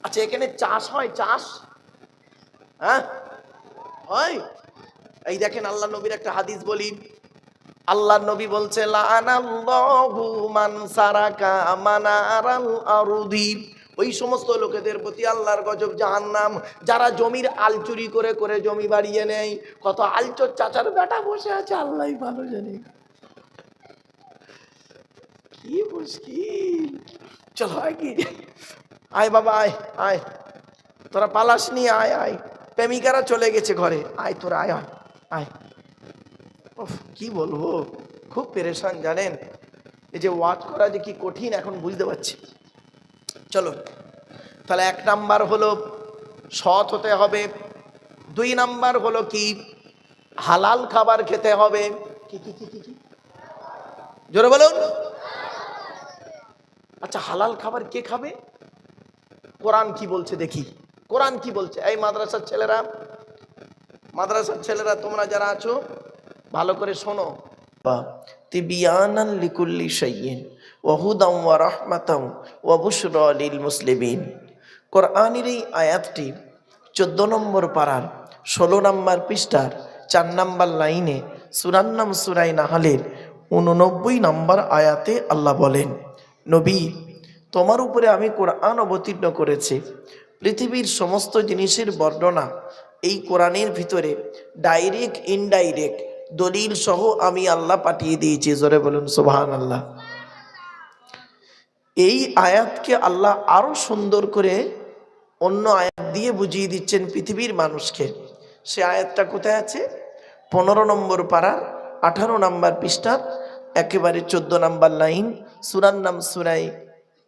আচ্ছা, এখানে চাষ হয়? চাষ হ্যাঁ হয়। এই দেখেন, আল্লাহ নবীর একটা হাদিস বলি। আল্লাহ নবী বলছে, লাআনাল্লাহু মান সারাকা মানারাল আরদি। ওই সমস্ত লোকেদের প্রতি আল্লাহর গজব, জাহান্নাম, যারা জমির আল চুরি করে করে জমি বাড়িয়ে নেয়। কত আলচোর চাচার বেটা বসে আছে, আল্লাহই ভালো জানে। কি মুশকিল। চলো আগে আয় বাবা, আয় আয়, তোরা পালাস নি, আয় আয়। প্রেমিকারা চলে গেছে ঘরে, আয় তোরা, আয় আয় আয়। কি বলবো, খুব পেরেশান জানেন। এই যে ওয়াজ করা যে কি কঠিন এখন বুঝতে পারছি। চলো তাহলে 1 নাম্বার হলো সৎ হতে হবে। 2 নাম্বার হলো কি, হালাল খাবার খেতে হবে। কি কি কি কি কি জোরে বলুন। আচ্ছা, হালাল খাবার কে খাবে? কোরআন কি বলছে দেখি, কোরআন কি বলছে। এই মাদ্রাসার ছেলেরা, মাদ্রাসার ছেলেরা তোমরা যারা আছো ভালো করে শোনো। তিবিয়ানান লিকুল্লি শাইইন ওয়া হুদাম ওয়া রাহমাতাম ওয়া বুশরা লিল মুসলিমিন। কোরআনের এই আয়াতটি 14 নম্বর পারার 16 নম্বর পৃষ্ঠার 4 নম্বর লাইনে সূরার নাম সূরা নাহলের 89 নম্বর আয়াতে আল্লাহ বলেন, নবী, তোমার উপরে আমি কোরআন অবতীর্ণ করেছি। পৃথিবীর সমস্ত জিনিসের বর্ণনা এই কোরআনের ভিতরে ডাইরেক্ট ইনডাইরেক্ট দলিল সহ আমি আল্লাহ পাঠিয়ে দিয়েছি। জোরে বলুন সুবহানাল্লাহ। এই আয়াতকে আল্লাহ আরো সুন্দর করে অন্য আয়াত দিয়ে বুঝিয়ে দিচ্ছেন পৃথিবীর মানুষকে। সে আয়াতটা কোথায় আছে? 15 নম্বর পারার 18 নম্বর পৃষ্ঠার একেবারে 14 নম্বর লাইন, সূরার নাম সূরা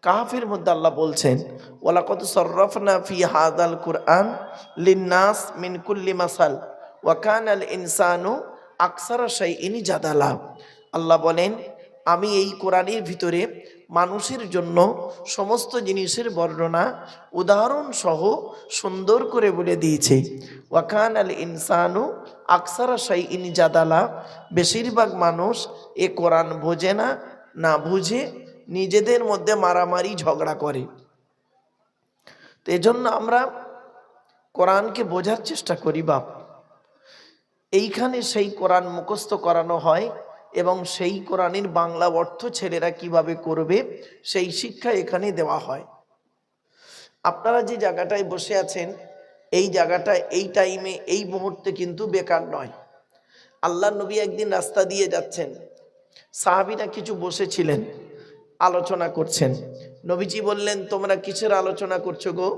কাহফের মধ্যে আল্লাহ বলছেন, ওয়ালাকাদ সাররাফনা ফি হাযাল কুরআন লিন-নাস মিন কুল্লি মাসাল ওয়া কানাল ইনসানু আকসারা শাইইন জাদালা। আল্লাহ বলেন, আমি এই কোরআনের ভিতরে মানুষের জন্য সমস্ত জিনিসের বর্ণনা উদাহরণ সহ সুন্দর করে বলে দিয়েছে। ওয়া কানাল ইনসানু আকসারা শাইইন জাদালা। বেশিরভাগ মানুষ এ কোরআন বোঝে না, না বুঝে নিজেদের মধ্যে মারামারি ঝগড়া করে। তো এজন্য আমরা কোরআনকে বোঝার চেষ্টা করি। বাপ, এইখানে সেই কোরআন মুখস্থ করানো হয় এবং সেই কোরআনের বাংলা অর্থ ছেলেরা কিভাবে করবে সেই শিক্ষা এখানে দেওয়া হয়। আপনারা যে জায়গাটায় বসে আছেন, এই জায়গাটা এই টাইমে এই মুহূর্তে কিন্তু বেকার নয়। আল্লাহ নবী একদিন রাস্তা দিয়ে যাচ্ছেন, সাহাবীরা কিছু বসেছিলেন, আলোচনা করছেন। নবীজি বললেন, তোমরা কিসের আলোচনা করছো গো?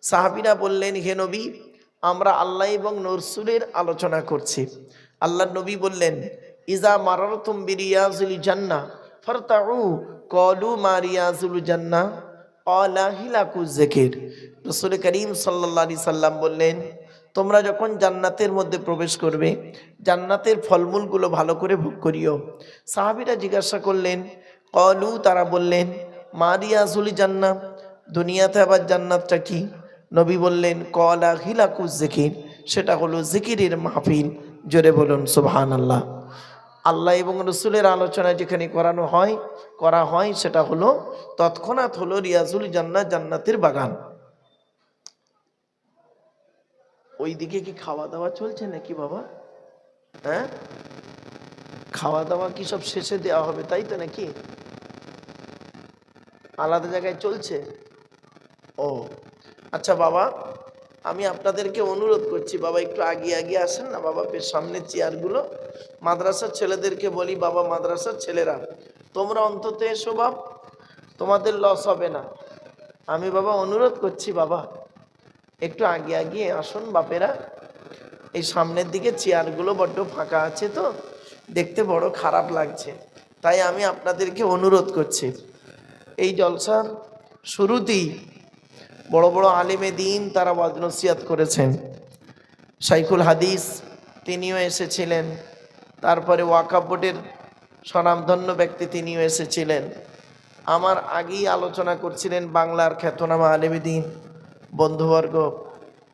সাহাবীরা বললেন, হে নবী, আমরা আল্লাহ এবং রাসূলের আলোচনা করছি। আল্লাহ নবী বললেন, ইজা মারারতুম বিরিয়াজিল জান্নাহ ফারতাউ ক্বালু মা রিয়াজুল জান্নাহ ক্বালা হিলাকুজ যিকির। রাসূল করিম সাল্লাল্লাহু আলাইহি সাল্লাম বললেন, তোমরা যখন জান্নাতের মধ্যে প্রবেশ করবে, জান্নাতের ফলমূলগুলো ভালো করে ভোগ করিও। সাহাবীরা জিজ্ঞাসা করলেন, ক্বালু, তারা বললেন, মা রিয়াজুল জান্নাহ, দুনিয়াতে আবার জান্নাতটা কি? নবী বললেন, ক্বালা হিলাকুজ যিকির, সেটা হলো জিকিরের মাহফিল। জোরে বলুন সুবহানাল্লাহ। আল্লাহ এবং রাসূলের আলোচনা যেখানে করা হয় সেটা হলো তৎক্ষণাৎ হলো রিয়াজুল জান্নাহ, জান্নাতের বাগান। ওইদিকে কি খাওয়া দাওয়া চলছে নাকি বাবা? হ্যাঁ, খাওয়া দাওয়া কি সব শেষে দেওয়া হবে তাই তো নাকি? আলাদা জায়গায় চলছে? ও আচ্ছা বাবা, আমি আপনাদেরকে অনুরোধ করছি, বাবা একটু আগিয়ে আগিয়ে আসেন না বাবা, সামনে চেয়ারগুলো। মাদ্রাসার ছেলেদেরকে বলি, বাবা মাদ্রাসার ছেলেরা তোমরা অন্তত এসো বাপ, তোমাদের লস হবে না। আমি বাবা অনুরোধ করছি, বাবা একটু আগিয়ে আগিয়ে আসুন বাপেরা। এই সামনের দিকে চেয়ারগুলো বড্ড ফাঁকা আছে তো দেখতে বড় খারাপ লাগছে, তাই আমি আপনাদেরকে অনুরোধ করছি। এই জলসার শুরুতেই বড় বড় আলেমে দ্বীন তারা ওয়াজ নসিহত করেছেন। শাইখুল হাদিস তিনিও এসেছিলেন, তারপরে ওয়াকফ বোর্ডের স্বনামধন্য ব্যক্তি তিনিও এসেছিলেন। আমার আগেই আলোচনা করছিলেন বাংলার খ্যাতনামা আলেমে দ্বীন বন্ধুবর্গ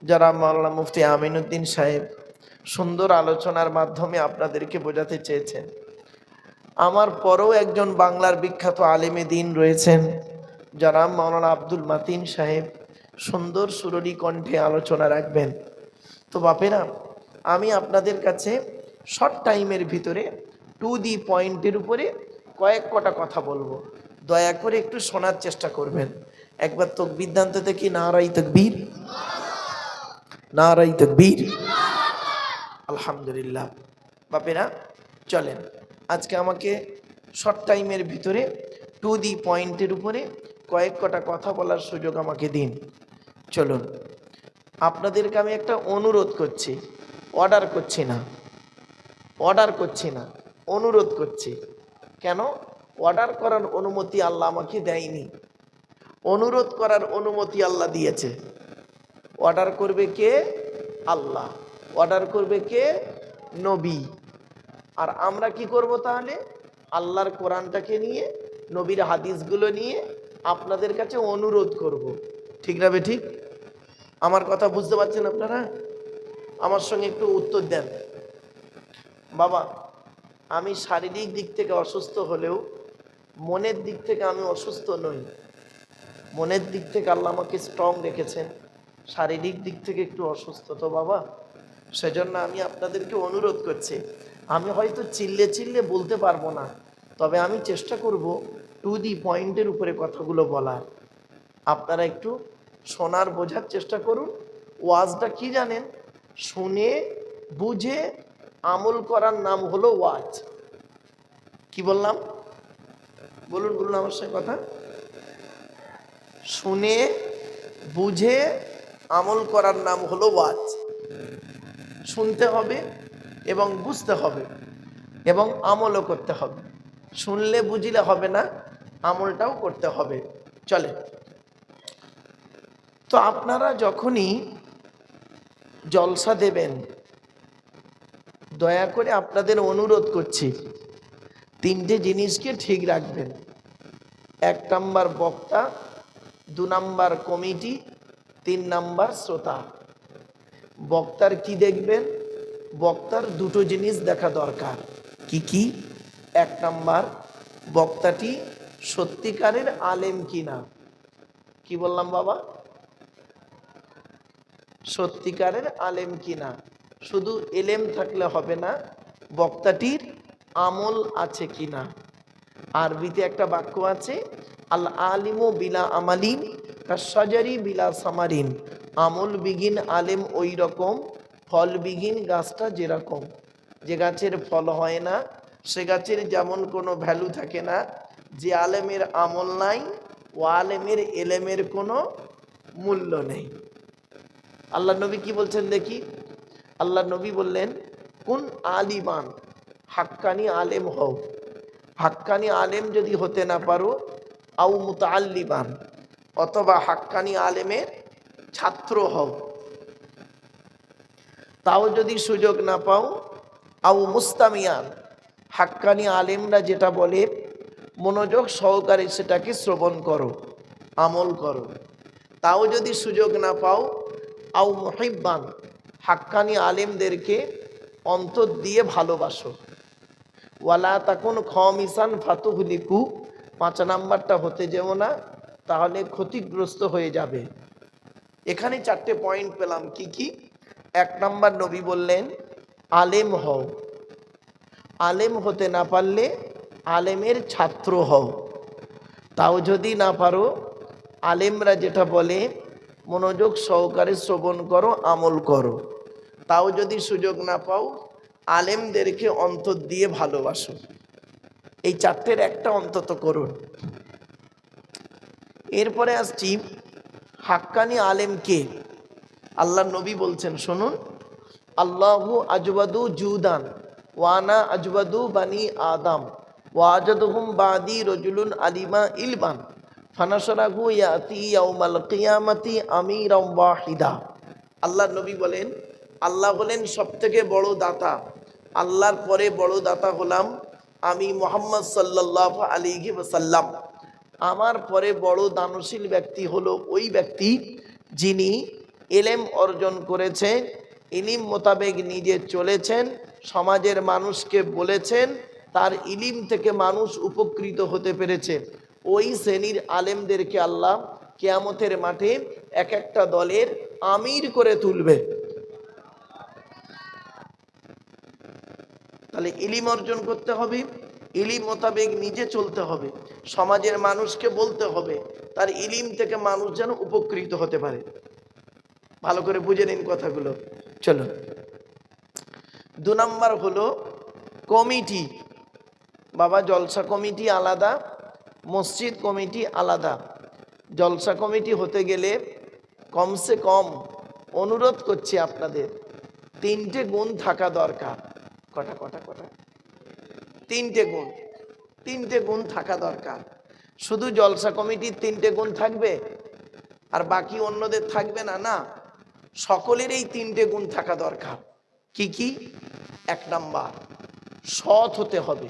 যারা মাওলানা মুফতি আমিনউদ্দিন সাহেব সুন্দর আলোচনার মাধ্যমে আপনাদেরকে বোঝাতে চেয়েছেন। আমার পরেও একজন বাংলার বিখ্যাত আলেমে দ্বীন রয়েছেন যারা মাওলানা আব্দুল মাতিন সাহেব, সুন্দর সুরলি কণ্ঠে আলোচনা রাখবেন। তো বাপেরা, আমি আপনাদের কাছে শর্ট টাইমের ভিতরে টু দি পয়েন্টের উপরে কয়েক কটা কথা বলবো, দয়া করে একটু শোনার চেষ্টা করবেন। একবার তকবীর দানতে দেখি, নারাই তকবীর, নারাই তকবীর, আলহামদুলিল্লাহ। বাপেরা চলেন, আজকে আমাকে শর্ট টাইমের ভিতরে টু দি পয়েন্টের উপরে কয়েক কটা কথা বলার সুযোগ আমাকে দিন। চলুন, আপনাদেরকে আমি একটা অনুরোধ করছি, অর্ডার করছি না, অর্ডার করছি না, অনুরোধ করছি। কেন? অর্ডার করার অনুমতি আল্লাহ আমাকে দেয়নি, অনুরোধ করার অনুমতি আল্লাহ দিয়েছে। অর্ডার করবে কে? আল্লাহ। অর্ডার করবে কে? নবী। আর আমরা কি করব তাহলে? আল্লাহর কোরআনটাকে নিয়ে, নবীর হাদিসগুলো নিয়ে আপনাদের কাছে অনুরোধ করব। ঠিক না বে ঠিক? আমার কথা বুঝতে পারছেন আপনারা? আমার সঙ্গে একটু উত্তর দেন। বাবা, আমি শারীরিক দিক থেকে অসুস্থ হলেও মনের দিক থেকে আমি অসুস্থ নই। মনের দিক থেকে আল্লাহ আমাকে স্ট্রং রেখেছেন, শারীরিক দিক থেকে একটু অসুস্থ তো বাবা। সেজন্য আমি আপনাদেরকে অনুরোধ করছি, আমি হয়তো চিল্লে চিল্লে বলতে পারবো না, তবে আমি চেষ্টা করব টু দি পয়েন্টের উপরে কথাগুলো বলার। আপনারা একটু শোনার, বোঝার চেষ্টা করুন। ওয়াজটা কি জানেন? শুনে বুঝে আমল করার নাম হলো ওয়াজ। কি বললাম? বলুন বলুন আমার সঙ্গে কথা। শুনে বুঝে আমল করার নাম হলো ওয়াজ। শুনতে হবে এবং বুঝতে হবে এবং আমলও করতে হবে। শুনলে বুঝলে হবে না, আমলটাও করতে হবে। চলে, তো আপনারা যখনই জলসা দেবেন, দয়া করে আপনাদের অনুরোধ করছি, তিনটে জিনিসকে ঠিক রাখবেন। 1 নাম্বার বক্তা, 2 নাম্বার কমিটি, 3 নাম্বার শ্রোতা। বক্তার কি দেখবেন? বক্তার দুটো জিনিস দেখা দরকার। কি কি? 1 নাম্বার, বক্তাটি সত্যিকারের আলেম কিনা। কি বললাম বাবা? সত্যিকারের আলেম কিনা। শুধু এলেম থাকলে হবে না, বক্তাটির আমল আছে কিনা। আরবিতে একটা বাক্য আছে, আল আলিমু বিলা আমালিন কাশজারি বিলা সামারিন। আমল বিহীন আলেম ওই রকম, ফল বিহীন গাছটা যেরকম। যে গাছের ফল হয় না, সে গাছের যেমন কোনো ভ্যালু থাকে না। যে আলেমের আমল নাই, ও আলেমের এলেমের কোনো মূল্য নেই। আল্লাহ নবী কি বলছেন দেখি? আল্লাহ নবী বললেন, কোন আলিমান, হাক্কানি আলেম হও। হাক্কানি আলেম যদি হতে না পারো, আও মুতাআল্লিমান, অথবা হাক্কানি আলেমের ছাত্র হও। তাও যদি সুযোগ না পাও, আও মুস্তামিয়ান, হাক্কানি আলেমরা যেটা বলে মনোযোগ সহকারে সেটাকে শ্রবণ করো, আমল করো। তাও যদি সুযোগ না পাও, আও মুহিব্বান, হাক্কানি আলেমদেরকে অন্তর দিয়ে ভালোবাসো। ওয়ালা তাকুন খামিসান ফাতুহলিকু, 5 নাম্বারটা হতে যেও না, তাহলে ক্ষতিগ্রস্ত হয়ে যাবে। এখানে 4টে পয়েন্ট পেলাম। কি কি? 1 নাম্বার, নবী বললেন আলেম হও। আলেম হতে না পারলে আলেমের ছাত্র হও। তাও যদি না পারো, আলেমরা যেটা বলে মনোযোগ সহকারে শ্রবণ করো, আমল করো। তাও যদি সুযোগ না পাও, আলেমদেরকে অন্তর দিয়ে ভালোবাসো। এই 4টের একটা অন্তত করুন। এরপরে আসছি হাক্কানি আলেম কে। আল্লাহ নবী বলছেন, শুনুন, আল্লাহু আজওয়াদু জুদান ওয়ানা আজওয়াদু বানি আদম ওয়াজাদুহুম বাদি রজুলুন আলিমা ইলবান ফানাশরাহু ইয়াতি ইয়াউমাল কিয়ামাতি আমিরাম ওয়াহিদা। আল্লাহ নবী বলেন, আল্লাহ হলেন সবথেকে বড় দাতা। আল্লাহর পরে বড় দাতা হলাম আমি, মুহাম্মদ সাল্লাল্লাহু আলাইহি ওয়াসাল্লাম। আমার পরে বড় দানশীল ব্যক্তি হলো ওই ব্যক্তি যিনি ইলম অর্জন করেছেন, ইলম মোতাবেক নিজে চলেছেন, সমাজের মানুষকে বলেছেন, তার ইলম থেকে মানুষ উপকৃত হতে পেরেছে। ওই শ্রেণীর আলেমদেরকে আল্লাহ কিয়ামতের মাঠে এক একটা দলের আমির করে তুলবে। তাহলে ইলিম অর্জন করতে হবে, ইলিম মোতাবেক নিজে চলতে হবে, সমাজের মানুষকে বলতে হবে, তার ইলিম থেকে মানুষ যেন উপকৃত হতে পারে। ভালো করে বুঝে নিন কথাগুলো। চলো, 2 নম্বর হলো কমিটি। বাবা, জলসা কমিটি আলাদা, মসজিদ কমিটি আলাদা। জলসা কমিটি হতে গেলে কমসে কম অনুরোধ করছি আপনাদের 3টে গুণ থাকা দরকার। কটা কটা কটা 3টে গুণ থাকা দরকার। শুধু জলসা কমিটির 3টে গুণ থাকবে আর বাকি অন্যদের থাকবে না, না, সকলের এই 3টে গুণ থাকা দরকার। কি কি? 1 নাম্বার, সৎ হতে হবে।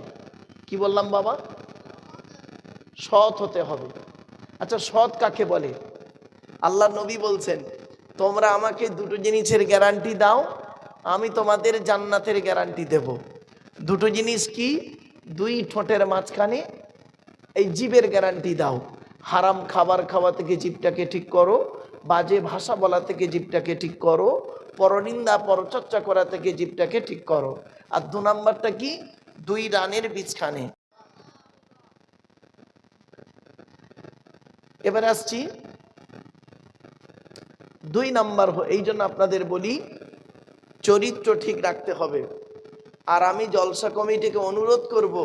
কি বললাম বাবা? সৎ হতে হবে। আচ্ছা, সৎ কাকে বলে? আল্লাহ নবী বলছেন, তোমরা আমাকে 2টো জিনিসের গ্যারান্টি দাও, আমি তোমাদের জান্নাতের গ্যারান্টি দেব। 2টো জিনিস কি? 2 ঠোঁটের মাঝখানে এই জিভের গ্যারান্টি দাও। হারাম খাবার খাওয়া থেকে জিভটাকে ঠিক করো, বাজে ভাষা বলা থেকে জিভটাকে ঠিক করো, পরনিন্দা পরচর্চা করা থেকে জিভটাকে ঠিক করো। আর 2 নাম্বারটা কি? 2 রানের বীজখানে। এবারে আসছি 2 নাম্বার। এই জন্য আপনাদের বলি চরিত্র ঠিক রাখতে হবে। আর আমি জলসা কমিটিকে অনুরোধ করব,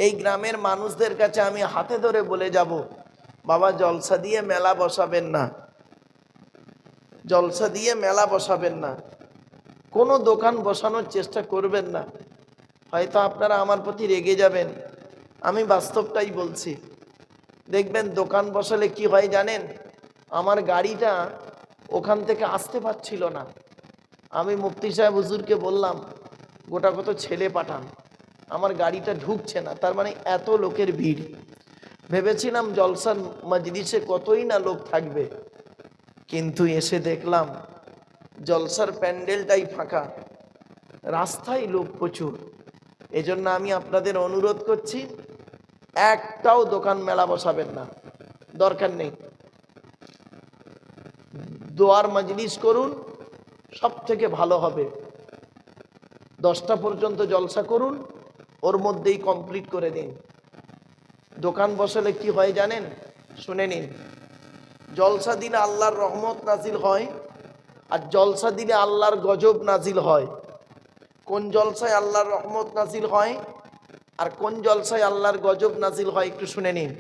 এই গ্রামের মানুষদের কাছে আমি হাতে ধরে বলে যাব, বাবা, জলসা দিয়ে মেলা বসাবেন না, জলসা দিয়ে মেলা বসাবেন না, কোনো দোকান বসানোর চেষ্টা করবেন না। হয়তো আপনারা আমার প্রতি রেগে যাবেন, আমি বাস্তবটাই বলছি। দেখবেন দোকান বসালে কি হয় জানেন? আমার গাড়িটা ওখান থেকে আসতে পারছিল না। আমি মুফতি সাহেব হুজুরকে বললাম, গোটা কত ছেলে পাঠান, আমার গাড়িটা ঢুকছে না। তার মানে এত লোকের ভিড়। ভেবেছিলাম জলসার মজলিসে কতই না লোক থাকবে, কিন্তু এসে দেখলাম জলসার প্যান্ডেলটাই ফাঁকা, রাস্তায় লোক প্রচুর। এজন্য আমি আপনাদের অনুরোধ করছি, একটাও দোকান মেলা বসাবেন না, দরকার নেই। দোয়ার মজলিস করুন, সব থেকে ভালো হবে। 10টা পর্যন্ত জলসা করুন, ওর মধ্যেই কমপ্লিট করে দিন। দোকান বসালে কি হয় জানেন? শুনে নিন। জলসা দিলে আল্লাহর রহমত নাজিল হয়, আর জলসা দিলে আল্লাহর গজব নাজিল হয়। কোন জলসায় আল্লাহর রহমত নাজিল হয় আর কোন জলসায় আল্লাহর গজব নাজিল হয় একটু শুনে নিন।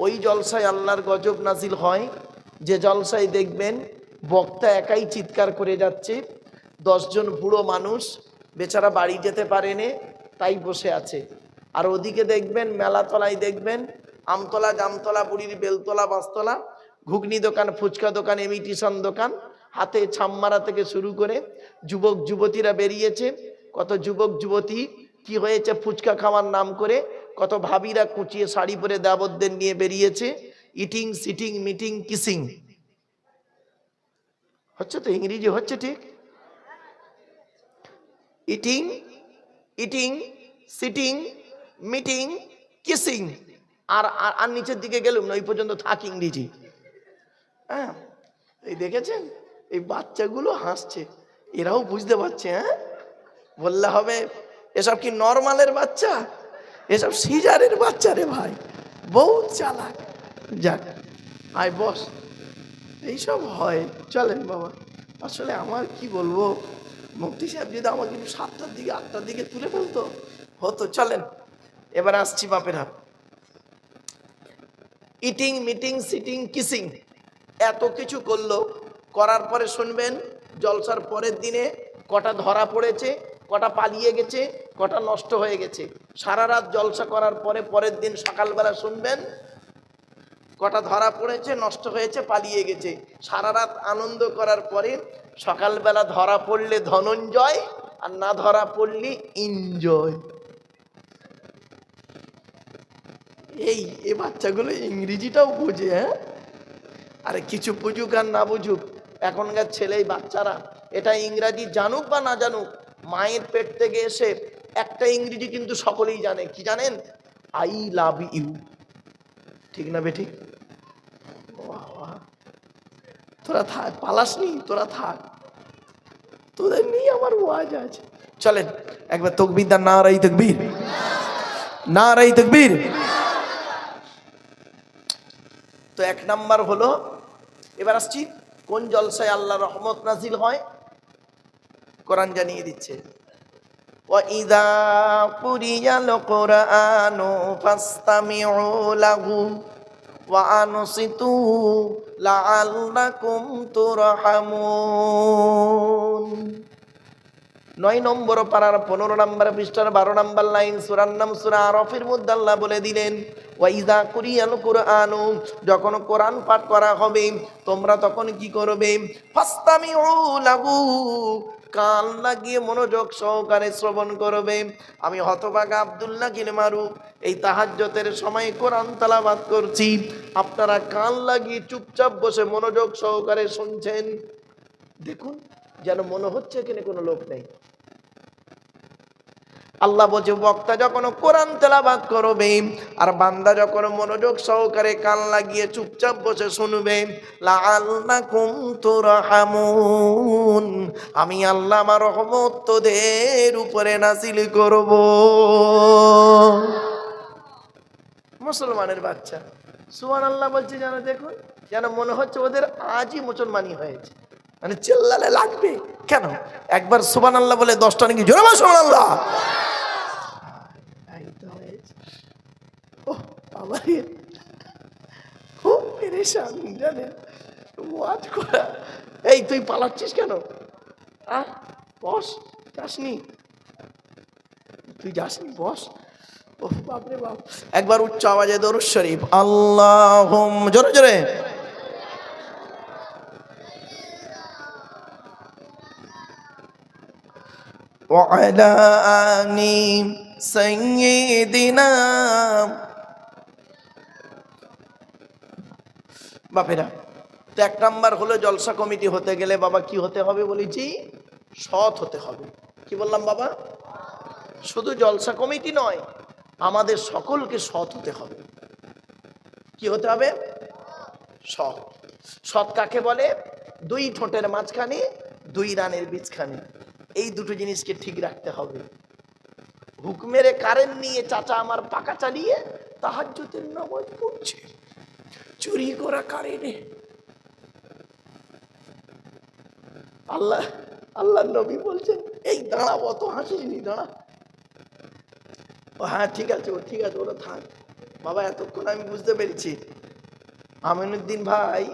ওই জলসায় আল্লাহর গজব নাজিল হয় যে জলসায় দেখবেন বক্তা একাই চিৎকার করে যাচ্ছে, 10 জন বুড়ো মানুষ বেচারা বাড়ি যেতে পারেনি, তাই বসে আছে। আর ওদিকে দেখবেন মেলাতলায় দেখবেন আমতলা, জামতলা, বুড়ির বেলতলা, বাঁশতলা, ঘুগনি দোকান, ফুচকা দোকান, ইমিটেশন দোকান, হাতে ছাম্মারা থেকে শুরু করে যুবক যুবতীরা বেরিয়েছে। কত যুবক যুবতী কি হয়েছে ফুচকা খাওয়ার নাম করে, কত ভাবিরা কুচিয়ে শাড়ি পরে দাবতদের নিয়ে বেরিয়েছে। ইটিং সিটিং মিটিং কিসিং হচ্ছে তো, ইংরেজি হচ্ছে ঠিক। Eating eating sitting meeting kissing. আর আর নিচের দিকে গেলুম না, ওই পর্যন্ত থাক ইংরেজি। হ্যাঁ, এই দেখেছেন এই বাচ্চাগুলো হাসছে, এরাও বুঝতে পারছে। হ্যাঁ, বললে হবে এসব কি নরমালের বাচ্চা, এসব সিজারের বাচ্চা রে ভাই, বহুত চালাক। যাক, আয় বস, এইসব হয়। চলেন বাবা, আসলে আমার কি বলবো, মুফতি সাহেব যদি আমাকে 7টার দিকে 8টার দিকে তুলে ফেলতো হতো। চলেন এবার আসছি বাপেরা। ইটিং মিটিং সিটিং কিসিং এত কিছু করলো, করার পরে শুনবেন জলসার পরের দিনে কটা ধরা পড়েছে, কটা পালিয়ে গেছে, কটা নষ্ট হয়ে গেছে। সারা রাত জলসা করার পরে পরের দিন সকালবেলা শুনবেন কটা ধরা পড়েছে, নষ্ট হয়েছে, পালিয়ে গেছে। সারা রাত আনন্দ করার পরে সকালবেলা ধরা পড়লে ধনঞ্জয়, আর না ধরা পড়লে এনজয়। এই বাচ্চাগুলো ইংরেজিটাও বোঝে। হ্যাঁ, আরে কিছু বুঝুক আর না বুঝুক, এখনকার ছেলে বাচ্চারা এটা ইংরাজি জানুক বা না জানুক, মায়ের পেট থেকে এসে একটা ইংরেজি কিন্তু সকলেই জানে। কি জানেন? I love you. ঠিক না বেঠিক? তোরা থাক, পালাসনি, তোরা থাক, তোদের নিয়ে আমার ওয়াজ আছে। চলেন একবার তাকবীর দেন, নারায়ে তাকবীর, নারায়ে তাকবীর। তো এক নাম্বার হলো, এবার আসছি কোন জলসায় আল্লাহ রহমত নাজিল হয়, কোরআন জানিয়ে দিচ্ছে। وَإِذَا قُرِئَ الْقُرْآنُ فَاسْتَمِعُوا لَهُ وَأَنصِتُوا لَعَلَّكُمْ تُرْحَمُونَ। 9 নম্বর পারার 15 নম্বর পৃষ্ঠার 12 নম্বর লাইন, সূরার নাম সূরা আরাফের মধ্যে আল্লাহ বলে দিলেন, ওয়াইদা কুরিয়াল কুরআনু, যখন কোরআন পাঠ করা হবে তোমরা তখন কি করবে, ফাস্তামিউ লাহু, কান লাগিয়ে মনোযোগ সহকারে শ্রবণ করবে। আমি হতভাগা আব্দুল্লাহ কিনে মারু এই তাহাজ্জুদের সময় কোরআন তেলাওয়াত করছি, আপনারা কান লাগিয়ে চুপচাপ বসে মনোযোগ সহকারে শুনছেন। দেখুন যেন মনে হচ্ছে এখানে কোনো লোক নেই। আল্লাহ বলছে বক্তা যখন কোরআন তেলাওয়াত করবে আর বান্দা যখন মনোযোগ সহকারে কান লাগিয়ে চুপচাপ বসে শুনবে, লাআল্লাকুম তুরহামুন, আমি আল্লাহ আমার রহমত তোদের উপরে নাযিল করব। মুসলমানের বাচ্চা সুবহানাল্লাহ বলছে, যেন দেখুন যেন মনে হচ্ছে ওদের আজই মুসলমানি হয়েছে, মানে চিল্লালে লাগবে কেন, একবার সুবহানাল্লাহ বলে 10টা নাকি জোরে বল সুবহানাল্লাহ। খুব পেরেশান জানেন ওয়াজ করা। এই তুই পালাচ্ছিস কেন, বস, যাসনি, তুই যাসনি, বস। ও বাপরে বাপ, একবার উচ্চ আওয়াজে দরুদ শরীফ, আল্লাহুম্মা, জোরে জোরে। ওয়া আলা আলি সাইয়্যিদিনা। বাপেরা, তো 1 নাম্বার হলো জলসা কমিটি হতে গেলে বাবা কি হতে হবে বলেছি, সৎ হতে হবে। কি বললাম বাবা, শুধু জলসা কমিটি নয়, আমাদের সকলকে সৎ হতে হবে। কি হতে হবে, সৎ। সৎ কাকে বলে, 2 ঠোঁটের মাঝখানে 2 রানের বীজখানে, এই দুটো জিনিসকে ঠিক রাখতে হবে। হুকুমের কারেন্ট নিয়ে চাচা আমার পাকা চালিয়ে তাহাজ্জুদের নামাজ পড়ছে, চুরি করা কারেন্টে। আল্লাহ নবী বলছেন, এই দাঁড়া, অত হাসিনি, দাঁড়া। ও হ্যাঁ ঠিক আছে, ও ঠিক আছে, ওরা থাক। বাবা এতক্ষণ আমি বুঝতে পেরেছি আমিনুদ্দিন ভাই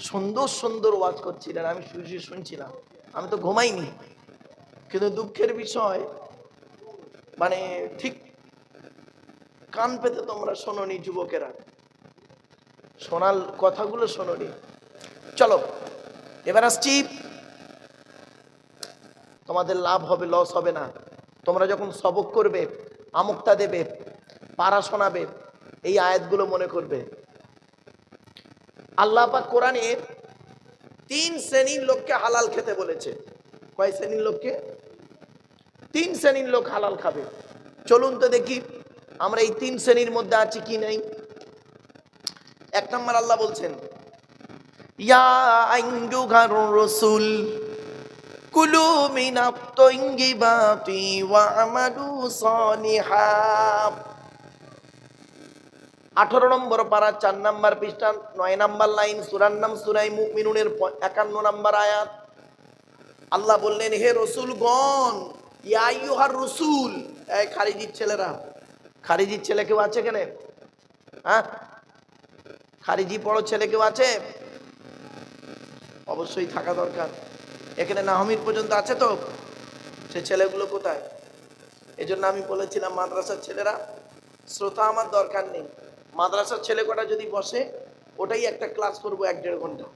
সুন্দর সুন্দর ওয়াজ করছিলেন, আমি শুনছিলাম, আমি তো ঘুমাইনি। কিন্তু দুঃখের বিষয়, মানে ঠিক কান পেতে তোমরা শোনোনি, যুবকেরা শোনাল কথাগুলো শোনোনি। চলো এবার আসছি, তোমাদের লাভ হবে, লস হবে না। তোমরা যখন সবক করবে, আমুক্তা দেবে, পারা শোনাবে, এই আয়াতগুলো মনে করবে। আল্লাহ পাক কোরআনে 3 শ্রেণীর লোককে হালাল খেতে বলেছে। কয় শ্রেণীর লোককে, 3 শ্রেণীর লোক হালাল খাবে। চলুন তো দেখি আমরা এই 3 শ্রেণীর মধ্যে আছি কি নাই। 1 নম্বর আল্লাহ বলছেন, ইয়া আইয়ুহার রাসূল কুলু মিনাত তাইয়্যিবাতি ওয়া আমালু সালিহান। 18 নম্বর পারা 4 নম্বর পৃষ্ঠা 9 নম্বর লাইন, সূরার নাম সূরা মুমিনুনের 51 নম্বর আয়াত। আল্লাহ বললেন, হে রাসূলগণ, ইয়া আইয়ুহার রাসূল, এই খারিজির ছেলেরা, খারিজির ছেলে কেউ আছে এখানে? হ্যাঁ, খারিজি পড়ো ছেলে কেউ আছে? অবশ্যই থাকা দরকার। এখানে নাহমির পর্যন্ত আছে তো, সে ছেলেগুলো কোথায়? এজন্য আমি বলেছিলাম মাদ্রাসার ছেলেরা, শ্রোতা আমার দরকার নেই, মাদ্রাসার ছেলে কটা যদি বসে ওটাই একটা ক্লাস করবো 1-1.5 ঘন্টা,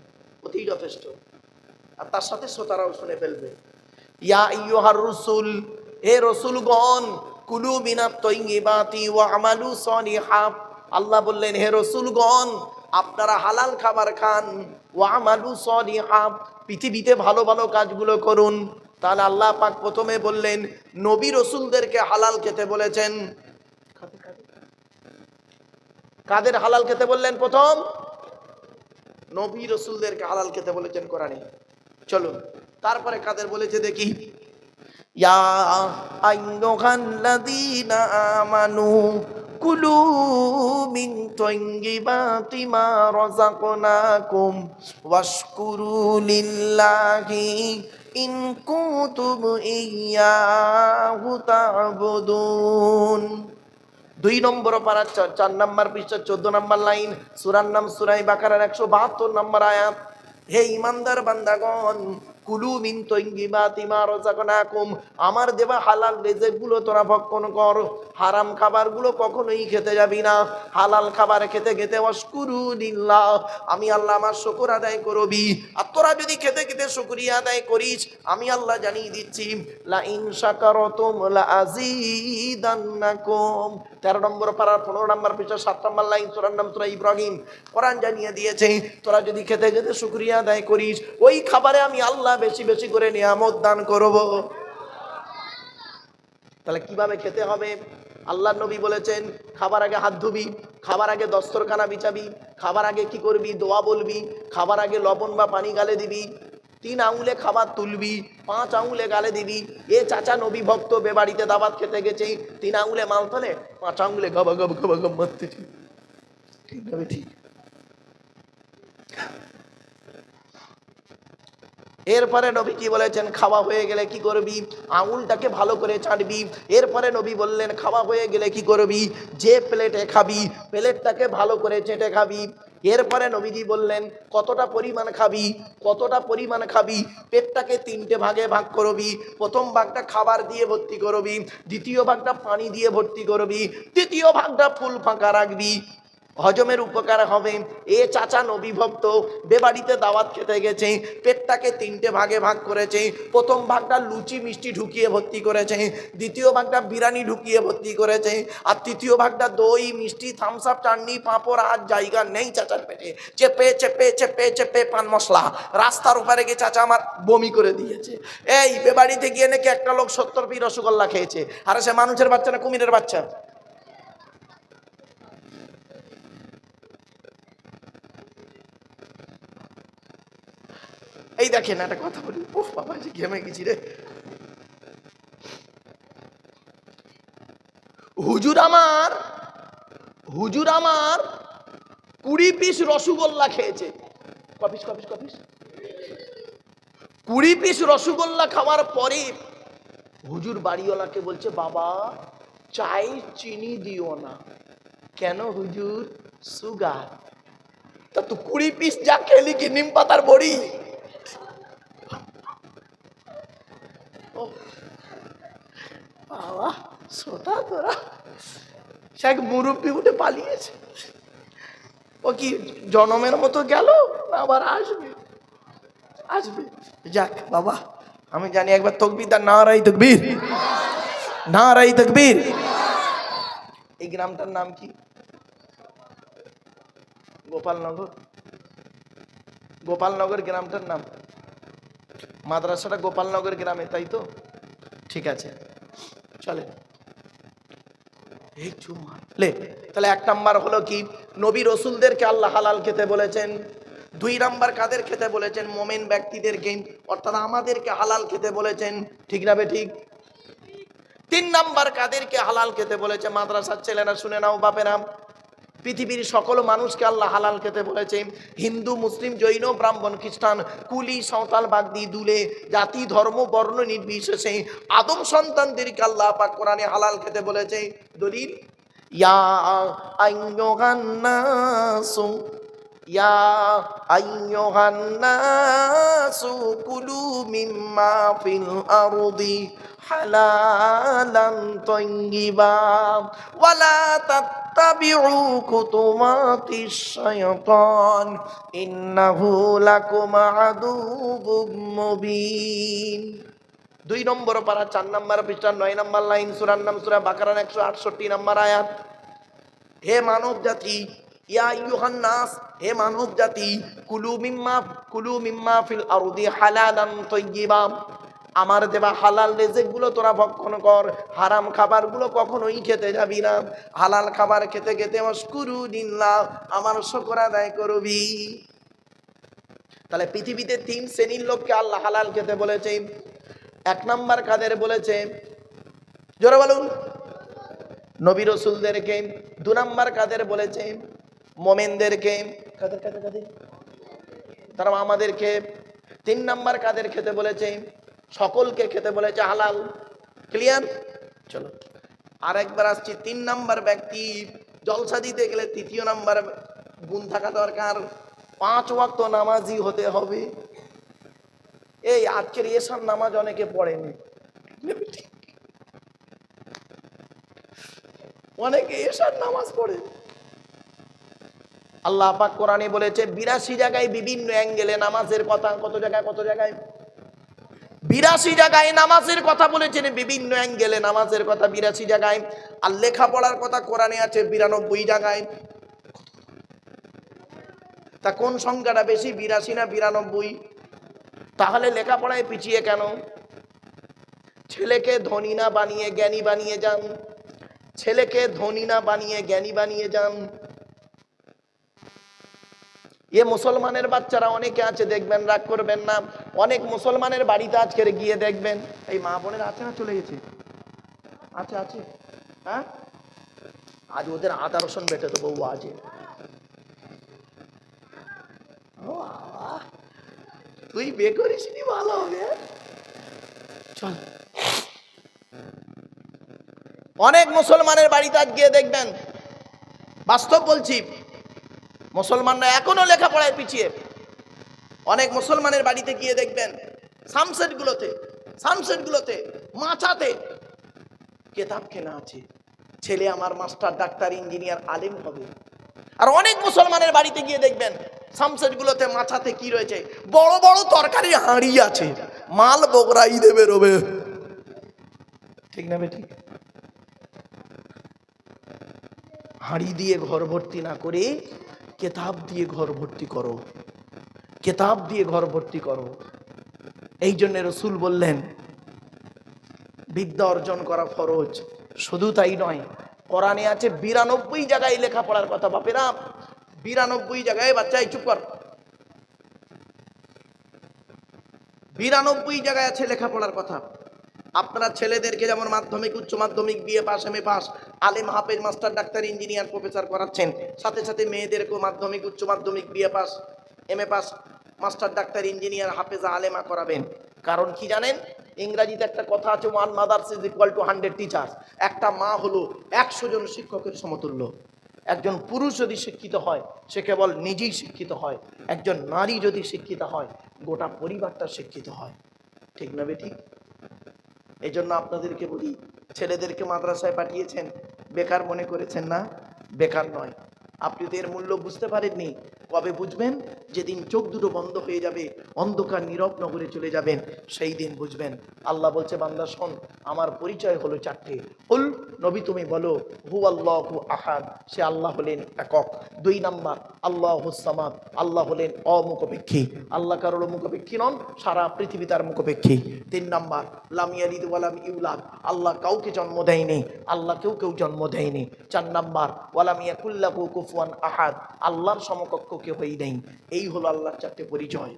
ওতেই যথেষ্ট। আর তার সাথে শ্রোতারাও শুনে ফেলবে। ইয়া আইয়ুহার রাসূল, হে রাসূলগণ, কুলু মিনাত তাইয়্যিবাতি ওয়া আমালু সালিহান। আল্লাহ বললেন, হে রাসূলগণ, আপনারা হালাল খাবার খান, ওয়া আমালু সালিহান, পৃথিবীতে ভালো ভালো কাজগুলো করুন। তাহলে আল্লাহ পাক প্রথমে বললেন নবী রাসূলদেরকে হালাল খেতে বলেছেন। কাদের হালাল খেতে বললেন? প্রথম নবী রসুলদেরকে হালাল খেতে বলেছেন কোরআনে। চলো তারপরে কাদের বলেছে দেখি। ইয়া আইয়ুহাল্লাযীনা আমানু কুলু মিন তাইয়্যিবাতি মা রাযাকনাকুম ওয়াশকুরু লিল্লাহি ইন কুনতুম ইয়্যাহু তা'বুদুন। 2 নম্বর পারা 4 নম্বর পৃষ্ঠা 14 নম্বর লাইন, সূরার নাম সূরা বাকারার 172 নম্বর আয়াত। হে ঈমানদার বান্দাগণ, কুলু মিন তাইয়্যিবাতি মা রাযাকনাকুম, আমার দেওয়া হালাল রিজিকগুলো তোরা ভক্ষণ কর, হারাম খাবারগুলো কখনোই খেতে যাবি না। হালাল খাবার খেতে খেতে ওয়াশকুরু লিল্লাহ, আমি আল্লাহ আমার শুকর আদায় করবি। আর তোরা যদি খেতে খেতে শুকরিয়া আদায় করিস, আমি আল্লাহ জানিয়ে দিচ্ছি লা ইন শাকারতুম লা আযীদান্নাকুম। 13 নম্বর পারার 15 নম্বর পৃষ্ঠা 7 নম্বর লাইন, সূরার নাম সূরা ইব্রাহিম। কোরআন জানিয়ে দিয়েছে তোরা যদি খেতে খেতে শুকরিয়া আদায় করিস, ওই খাবারে আমি আল্লাহ বেশি বেশি করে নিয়ামত দান করব। তাহলে কিভাবে খেতে হবে? আল্লাহর নবী বলেছেন খাবার আগে হাত ধুবি, খাবার আগে দস্তরখানা বিছাবি, খাবার আগে কি করবি? দোয়া বলবি, খাবার আগে লবণ বা পানি গালে দিবি, 3 আঙুলে খাবার তুলবি, 5 আঙুলে গালে দিবি। এ চাচা নবী ভক্ত বেবাড়িতে দাওয়াত খেতে গেছে, 3 আঙুলে মাল তোলে, 5 আঙুলে গবা গব গবা গব মারতেছি। ঠিক না? ঠিক। এরপরে নবী কি বলেছেন? খাওয়া হয়ে গেলে কি করবি? আঙুলটাকে ভালো করে চাটবি। এরপরে নবী বললেন খাওয়া হয়ে গেলে কি করবি? যে প্লেটে খাবি প্লেটটাকে ভালো করে চেটে খাবি। এরপরে নবীজি বললেন কতটা পরিমাণ খাবি, কতটা পরিমাণ খাবি? পেটটাকে 3টে ভাগে ভাগ করবি। প্রথম ভাগটা খাবার দিয়ে ভর্তি করবি, দ্বিতীয় ভাগটা পানি দিয়ে ভর্তি করবি, তৃতীয় ভাগটা ফুল ফাঁকা রাখবি, হজমের উপকার হবে। এ চাচা নবী ভক্ত বেবাড়িতে দাওয়াত খেতে গেছে, পেটটাকে 3টে ভাগে ভাগ করেছে। প্রথম ভাগটা লুচি মিষ্টি ঢুকিয়ে ভর্তি করেছে, দ্বিতীয় ভাগটা বিরিয়ানি ঢুকিয়ে ভর্তি করেছে, আর তৃতীয় ভাগটা দই মিষ্টি থামস আপ চাটনি পাঁপড়। আর জায়গা নেই চাচার পেটে, চেপে চেপে চেপে চেপে পান মশলা। রাস্তার উপরে গিয়ে চাচা আমার বমি করে দিয়েছে। এই বেবাড়িতে গিয়ে নাকি একটা লোক 70 পিস রসগোল্লা খেয়েছে, আর সে মানুষের বাচ্চা না কুমিরের বাচ্চা? এই দেখেন একটা কথা বলি, উফ বাবা যে ঘেমে গেছি রে। হুজুর আমার 20 পিস রসগোল্লা খেয়েছে। কপিস 20 পিস রসগোল্লা খাওয়ার পরে হুজুর বাড়িওয়ালাকে বলছে বাবা চাই চিনি দিও না। কেন হুজুর? সুগার। তা তুই 20 পিস যা খেলি কি নিম পাতার বড়ি? বাবা সোটা তোরা, সে মুরব্বী উঠে পালিয়েছে। ও কি জনমের মতো গেল না আবার আসবে? আসবে। যাক বাবা, আমি জানি একবার তকবীর দা, নারাই তকবীর, নারাই তকবীর। এই গ্রামটার নাম কি? গোপালনগর। গোপালনগর গ্রামটার নাম, মাদ্রাসাটা গোপালনগর গ্রামে, তাই তো? ঠিক আছে চলে। এই লে তাহলে 1 নাম্বার হলো কি? নবী রসুলদেরকে আল্লাহ হালাল খেতে বলেছেন। 2 নাম্বার কাদের খেতে বলেছেন? মোমেন ব্যক্তিদেরকে, অর্থাৎ আমাদেরকে হালাল খেতে বলেছেন। ঠিক না ঠিক? 3 নাম্বার কাদেরকে হালাল খেতে বলেছে? মাদ্রাসার ছেলেরা শুনে নাও বাপেরা, পৃথিবীর সকল মানুষকে আল্লাহ হালাল খেতে বলেছে। হিন্দু মুসলিম জৈন ব্রাহ্মণ খ্রিস্টান কুলি সাঁওতাল বাগদি দুলে জাতি ধর্ম বর্ণ নির্বিশেষে আদম সন্তানদেরকে আল্লাহ পাক কোরআনে হালাল খেতে বলেছে। দলিল ইয়া আইয়ুহান নাসু, ইয়া আইয়ুহান নাসু কুলু মিম্মা ফিল আরদি হালালান তাইয়্যিবা ওয়ালা তাত্তাবিউ খুতুওয়াতিশ শাইতান ইন্নাহু লাকুম আদুউম মুবিন। 2 নম্বর পারা 4 নম্বর পৃষ্ঠা 9 নম্বর লাইন, সূরার নাম সূরা বাকারার 168 নম্বর আয়াত। হে মানব জাতি, ইয়া আইয়ুহান নাস, হে মানব জাতি, কুলু মিম্মা ফিল আরদি হালালান তাইয়্যিবা, আমার দেওয়া হালাল রিজিকগুলো তোরা ভক্ষণ কর, হারাম খাবারগুলো কখনোই খেতে যাবি না। হালাল খাবার খেতে খেতে ওয়াশকুরু লিল্লাহ, আমার শুকর আদায় করবি। তাহলে পৃথিবীতে 3 শ্রেণীর লোককে আল্লাহ হালাল খেতে বলেছে। 1 নাম্বার কাদের বলেছে? জোরে বলুন। নবী রাসূলদেরকে। 2 নাম্বার কাদের বলেছে? মুমিনদেরকে। কাদের কাদের কাদের? তারা আমাদেরকে। 3 নাম্বার কাদের খেতে বলেছে? সকলকে খেতে বলেছে হালাল। ক্লিয়ার? চলো আরেকবার আসছি। 3 নাম্বার ব্যক্তি জলসা দিতে গেলে 3য় নাম্বার গুণ থাকা দরকার, 5 ওয়াক্ত নামাজি হতে হবে। এই আজকের এশার নামাজ অনেকে পড়েনি, অনেকে এশার নামাজ পড়ে। আল্লাহ পাক কোরআনে বলেছে 82 জায়গায় বিভিন্ন অ্যাঙ্গেলে নামাজের কথা। কত জায়গায়? কত জায়গায়? 82 জায়গায় নামাজের কথা বলেছেন, বিভিন্ন অ্যাঙ্গেলে নামাজের কথা 82 জায়গায়। আর লেখাপড়ার কথা কোরআনে আছে 92 জায়গায়। তা কোন সংখ্যাটা বেশি, 82 না 92? তাহলে লেখাপড়ায় পিছিয়ে কেন? ছেলেকে ধনী না বানিয়ে জ্ঞানী বানিয়ে যান, ছেলেকে ধনী না বানিয়ে জ্ঞানী বানিয়ে যান। এ মুসলমানের বাচ্চারা অনেকে আছে, দেখবেন, রাগ করবেন না, অনেক মুসলমানের বাড়িতে আজকে গিয়ে দেখবেন, এই মা বোনের আছে না চলে গেছে? আছে আছে। হ্যাঁ, আজ ওদের আদা রসুন বেটে তো বউ আছে। তুই বে করিস নি, ভালো হবে। চল, অনেক মুসলমানের বাড়িতে আজ গিয়ে দেখবেন, বাস্তব বলছি, মুসলমানরা এখনো লেখাপড়ায় পিছিয়ে। অনেক মুসলমানের বাড়িতে গিয়ে দেখবেন সামসেটগুলোতে মাচাতে কেতাব কেনা আছে, ছেলে আমার মাস্টার, ডাক্তার, ইঞ্জিনিয়ার, আলেম হবে। আর অনেক মুসলমানের বাড়িতে গিয়ে দেখবেন সামসেটগুলোতে মাচাতে কি রয়েছে? বড় বড় তরকারি হাঁড়ি আছে, মাল বগরা ঈদে বেরোবে। ঠিক না বেঠিক? হাঁড়ি দিয়ে ঘর ভর্তি না করে কেতাব দিয়ে ঘর ভর্তি করো, কেতাব দিয়ে ঘর ভর্তি করো। এই জন্য রসুল বললেন বিদ্যা অর্জন করা ফরজ। শুধু তাই নয়, কোরআনে আছে 92 জায়গায় লেখাপড়ার কথা। বাপেরা 92 জায়গায়, বাচ্চাই চুপ কর, 92 জায়গায় আছে লেখাপড়ার কথা। আপনারা ছেলেদেরকে যেমন মাধ্যমিক, উচ্চ মাধ্যমিক, বিএ পাস, এমএ পাস, আলেম, হাফেজ, মাস্টার, ডাক্তার, ইঞ্জিনিয়ার, প্রফেসর করাচ্ছেন, সাথে সাথে মেয়েদেরকেও মাধ্যমিক, উচ্চ মাধ্যমিক, BA pass, MA pass, master, ডাক্তার, ইঞ্জিনিয়ার, হাফেজা, আলেমা করাবেন। কারণ কি জানেন? ইংরাজিতে একটা কথা আছে, 1 mothers is equal to 100 teachers. একটা মা হলো 100 জন শিক্ষকের সমতুল্য। একজন পুরুষ যদি শিক্ষিত হয় সে কেবল নিজেই শিক্ষিত হয়, একজন নারী যদি শিক্ষিত হয় গোটা পরিবারটা শিক্ষিত হয়। ঠিক না বেঠিক? এই জন্য আপনাদেরকে বলি, ছেলেদেরকে মাদ্রাসায় পাঠিয়েছেন, বেকার মনে করেছেন না? বেকার নয়। আপনি তো এর মূল্য বুঝতে পারেননি। কবে বুঝবেন? যেদিন চোখ দুটো বন্ধ হয়ে যাবে, অন্ধকার নীরব নগরে চলে যাবেন, সেই দিন বুঝবেন। আল্লাহ বলছে, বান্দা শোন, আমার পরিচয় হলো 4টে। হুল, নবী তুমি বলো, হু আল্লাহু আহাদ, সে আল্লাহ হলেন একক। 2 নাম্বার আল্লাহুস সামাদ, আল্লাহ হলেন অমুখাপেক্ষী, আল্লাহ কারোর মুখাপেক্ষী নন, সারা পৃথিবী তার মুখাপেক্ষী। 3 নাম্বার লাম ইয়ালিদ ওয়া লাম ইউলাদ, আল্লাহ কাউকে জন্ম দেয়নি, আল্লাহ কেউ জন্ম দেয়নি। 4 নাম্বার ওয়ালাম ইয়াকুল্লাহু কুফুয়ান আহাদ, আল্লাহর সমকক্ষ কেউ হই নেই। এই হলো আল্লাহর 4টে পরিচয়।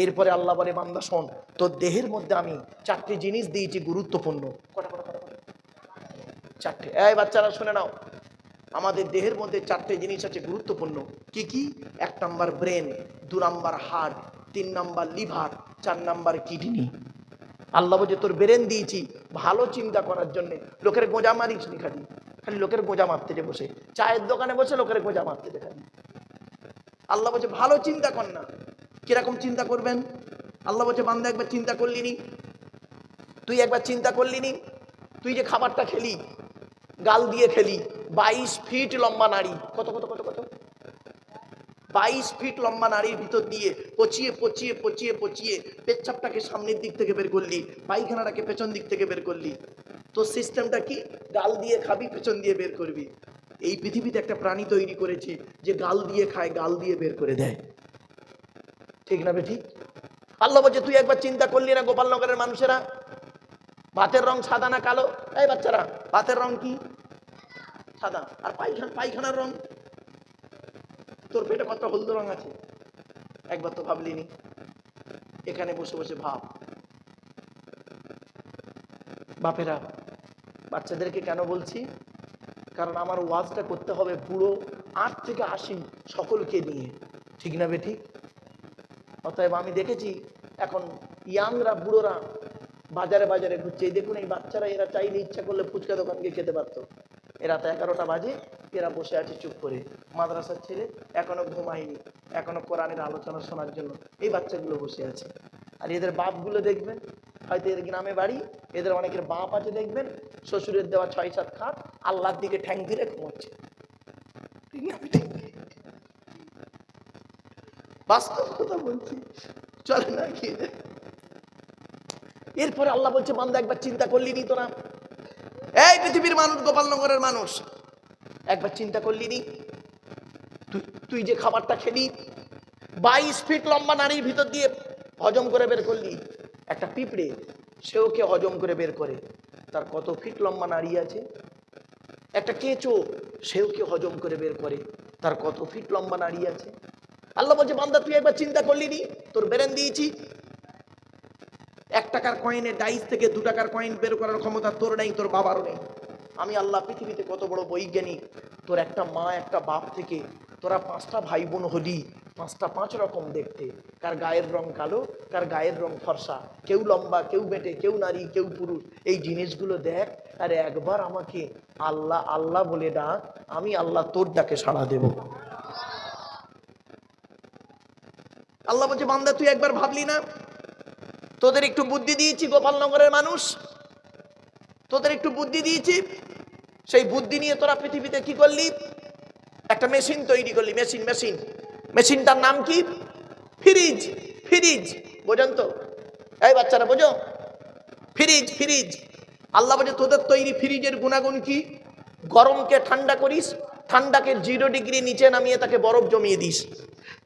এরপরে আল্লাহ বলে, বান্দা শোন, তোর দেহের মধ্যে আমি 4টে জিনিস দিয়েছি গুরুত্বপূর্ণ। কটা? 4টে। এই বাচ্চারা শুনে নাও, আমাদের দেহের মধ্যে 4টে জিনিস আছে গুরুত্বপূর্ণ। কি কি? 1 number brain, 2 number heart, 3 number liver, 4 number kidney. Allah বলছে তোর ব্রেন দিয়েছি ভালো চিন্তা করার জন্য। লোকের গোঁজা মারিস নি, খালি লোকের গোঁজা মারতে যে বসে, চায়ের দোকানে বসে লোকের গোঁজা মারতে যে খালি। আল্লাহ বলছে ভালো চিন্তা কর না। কিরকম চিন্তা করবেন? আল্লাহ বলছে, বান্দা একবার চিন্তা করলি নি? তুই একবার চিন্তা করলি নি? তুই যে খাবারটা খেলি, গাল দিয়ে খেলি, 22 ফিট লম্বা নারী, কত কত কত কত 22 ফিট লম্বা নারীর ভিতর দিয়ে পচিয়ে পচিয়ে পচিয়ে পচিয়ে পেচ্ছাপটাকে সামনের দিক থেকে বের করলি, পায়খানাটাকে পেছন দিক থেকে বের করলি। তো সিস্টেমটা কি? গাল দিয়ে খাবি, পেছন দিয়ে বের করবি। এই পৃথিবীতে একটা প্রাণী তৈরি করেছে যে গাল দিয়ে খায়, গাল দিয়ে বের করে দেয়। ঠিক না বেঠিক? আল্লাহ বলছে তুই একবার চিন্তা করলি না, গোপালনগরের মানুষেরা ভাতের রং সাদা না কালো? এই বাচ্চারা, ভাতের রং কি? সাদা। আর পায়খানার রং? তোর পেটে কত হলদে রং আছে? একবার তো ভাবলিনি? এখানে বসে বসে ভাব। বাপেরা, বাচ্চাদেরকে কেন বলছি? কারণ আমার ওয়াজটা করতে হবে বুড়ো 8 থেকে 80 সকলকে নিয়ে, ঠিক না বেঠিক? অতএব আমি দেখেছি এখন ইয়াংরা, বুড়োরা বাজারে বাজারে ঘুরছে। এই দেখুন, এই বাচ্চারা, এরা চাইলে ইচ্ছা করলে ফুচকা দোকান গিয়ে খেতে পারতো। এরা তো 11টা বাজে, এরা বসে আছে চুপ করে। মাদ্রাসার ছেলে এখনো ঘুমায়নি, এখনো কোরআনের আলোচনা শোনার জন্য এই বাচ্চাগুলো বসে আছে। আর এদের বাপগুলো দেখবেন, হয়তো এর গ্রামে বাড়ি, এদের অনেকের বাপ আছে দেখবেন, শ্বশুরের দেওয়া 6-7 খাট আল্লাহর দিকে ঠ্যাং ধরে ঘুমোচ্ছে, ঠিক না? বাস্তব কথা বলছি, চলে না কি? এরপরে আল্লাহ বলছে, বান্দা একবার চিন্তা করলি নি তোরা? এই পৃথিবীর মানুষ, গোপালনগরের মানুষ, একবার চিন্তা করলি নি? তুই যে খাবারটা খেলি 22 ফিট লম্বা নারীর ভিতর দিয়ে হজম করে বের করলি। একটা পিঁপড়ে, সেও কে হজম করে বের করে, তার কত ফিট লম্বা নারী আছে? একটা কেঁচো, সেও কে হজম করে বের করে, তার কত ফিট লম্বা নারী আছে? আল্লাহ বলছে, বান্দা তুই একবার চিন্তা করলি নি? তোর ব্রেন দিয়েছি, 1 টাকার কয়েনের ডাইস থেকে 2 টাকার কয়েন বের করার ক্ষমতা তোর নেই, তোর বাবারও নেই। আমি আল্লাহ পৃথিবীতে কত বড় বৈজ্ঞানিক। তোর একটা মা একটা বাপ থেকে তোরা 5টা ভাই বোন হলি, 5টা 5 রকম দেখতে। কার গায়ের রং কালো, কার গায়ের রং ফর্সা, কেউ লম্বা, কেউ বেটে, কেউ নারী, কেউ পুরুষ। এই জিনিসগুলো দেখ, আর একবার আমাকে আল্লাহ আল্লাহ বলে ডাক, আমি আল্লাহ তোর ডাকে সাড়া দেব। আল্লাহ বলছে, বান্দা তুই একবার ভাবলি না? তোদের একটু বুদ্ধি দিয়েছি গোপালনগরের মানুষ, তোদের একটু বুদ্ধি দিয়েছি, সেই বুদ্ধি নিয়ে তোরা পৃথিবীতে কি করলি? একটা মেশিন তৈরি করলি। মেশিনটার নাম কি? ফ্রিজ। ফ্রিজ বোঝেন তো? এই বাচ্চারা বোঝো? ফ্রিজ। আল্লাহ বলছে, তোদের তৈরি ফ্রিজের গুণাগুণ কি? গরমকে ঠান্ডা করিস, ঠান্ডাকে 0 ডিগ্রি নিচে নামিয়ে তাকে বরফ জমিয়ে দিস।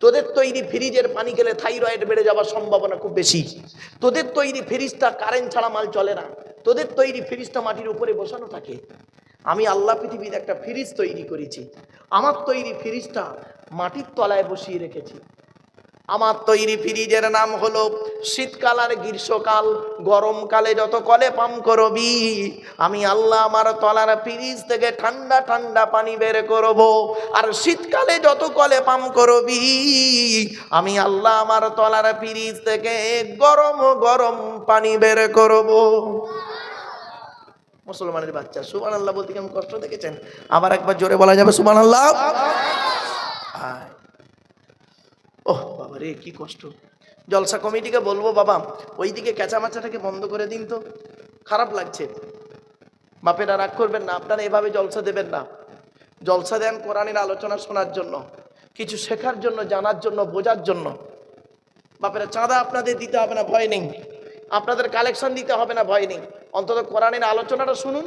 তোদের তৈরি ফ্রিজের পানি খেলে থাইরয়েড বেড়ে যাওয়ার সম্ভাবনা খুব বেশি। তোদের তৈরি ফ্রিজটা কারেন্ট ছাড়া মাল চলে না। তোদের তৈরি ফ্রিজটা মাটির উপরে বসানো থাকে। আমি আল্লাহ পৃথিবীতে একটা ফ্রিজ তৈরি করেছি। আমার তৈরি ফ্রিজটা মাটির তলায় বসিয়ে রেখেছি। আমার তৈরি ফ্রিজের নাম হলো শীতকাল আর গ্রীষ্মকাল। গরমকালে যত কলে পাম করবি, আমি আল্লাহ আমার তলার ফ্রিজ থেকে ঠান্ডা ঠান্ডা পানি বের করব। আর শীতকালে যত কলে পাম করবি, আমি আল্লাহ আমার তলার ফ্রিজ থেকে গরম গরম পানি বের করব। মুসলমানের বাচ্চা, সুবহানাল্লাহ বলতে কেমন কষ্ট দেখেছেন? আবার একবার জোরে বলা যাবে সুবহানাল্লাহ? ওহ বাবা রে, কি কষ্ট। জলসা কমিটিকে বলবো, বাবা ওইদিকে ক্যাচামাচাটাকে বন্ধ করে দিন তো, খারাপ লাগছে। বাপেরা রাগ করবেন না, আপনারা এভাবে জলসা দেবেন না। জলসা দেন কোরআনের আলোচনা শোনার জন্য, কিছু শেখার জন্য, জানার জন্য, বোঝার জন্য। বাপেরা চাঁদা আপনাদের দিতে হবে না, ভয় নেই। আপনাদের কালেকশন দিতে হবে না, ভয় নেই। অন্তত কোরআনের আলোচনাটা শুনুন,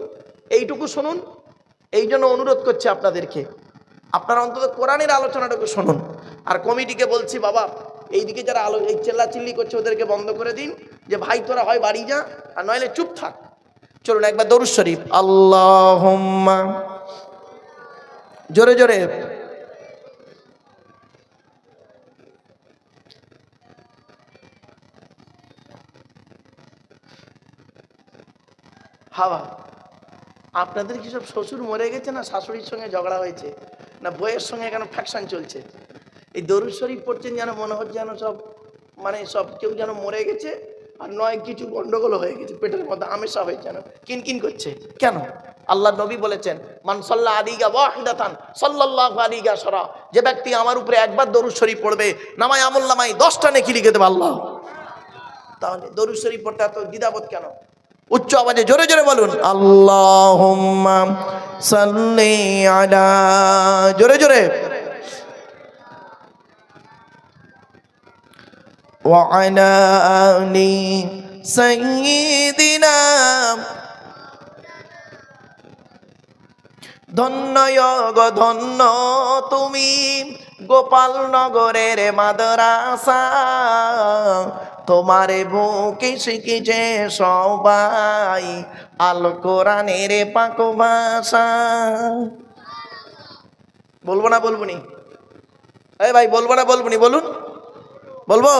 এইটুকু শুনুন। এই জন্য অনুরোধ করছি আপনাদেরকে, আপনারা অন্তত কোরআনের আলোচনাটুকু শুনুন। আর কমিটিকে বলছি, বাবা এইদিকে যারা এই চেল্লাচিল্লি করছে ওদেরকে বন্ধ করে দিন, যে ভাই তোরা হয় বাড়ি যা, আর নইলে চুপ থাক। চলুন একবার দরুদ শরীফ, আল্লাহুম্মা, জোরে জোরে। হাওয়া, আপনাদের কি সব শ্বশুর মরে গেছে, না শাশুড়ির সঙ্গে ঝগড়া হয়েছে, না বইয়ের সঙ্গে কেন ফ্যাকশন চলছে? এই দরুদ শরীফ পড়ছেন যেন মনে হচ্ছে যেন সব, মানে সব কেউ যেন মরে গেছে, আর নয় কিছু গন্ডগোল হয়ে গেছে, পেটের মধ্যে আমেশা হয়ে যেন কিনকিন করছে। কেন? আল্লাহ নবী বলেছেন, মান সাল্লা আলাইহি ওয়াহিদাতান সাল্লাল্লাহু আলাইহি আশরা, যে ব্যক্তি আমার উপরে একবার দরুদ শরীফ পড়বে, নামায় আমল নামায় 10টা নেকি লিখে দেবে আল্লাহ। তাহলে দরুদ শরীফ পড়তে এত দ্বিধাবোধ কেন? উচ্চ আওয়াজে জোরে জোরে বলুন, আল্লাহুম্মা সাল্লি আলা, জোরে জোরে, ওয়া আলা আলি সাইয়্যিদিনা। ধন্য গো ধন্য তুমি গোপালনগরের মাদ্রাসা, তোমারে বুকে শিখেছে সবাই আল কোরআনের পাক ভাষা। বলবো না বলবো নি? এই ভাই বলবো না বলবো নি? বলুন, বলবো।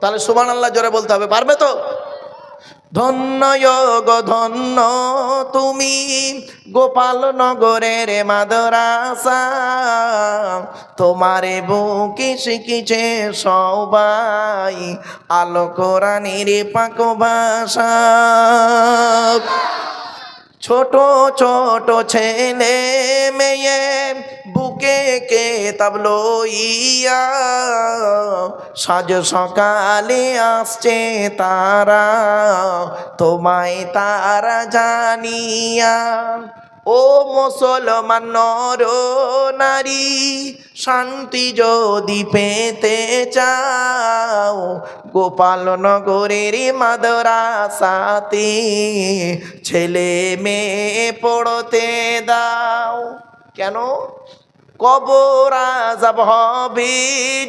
তাহলে সুবহানাল্লাহ জোরে বলতে হবে, পারবে তো? ধন্য গো ধন্য তুমি গোপাল নগরের মাদ্রাসা, তোমারে বুকে শিখিছে সবাই আলো কোরআনের পাক ভাষা। ছোট ছোট ছেলে মেয়ে বুকে কেতাব লইয়া সাজ সকালে আসছে তারা, তোমায় তারা জানিয়া। ও মুসলমান নর নারী, শান্তি যদি পেতে চাও গোপাল নগরের মাদ্রাসাতে ছেলে মেয়ে পড়তে দাও। কেন? কবর আযাব হবে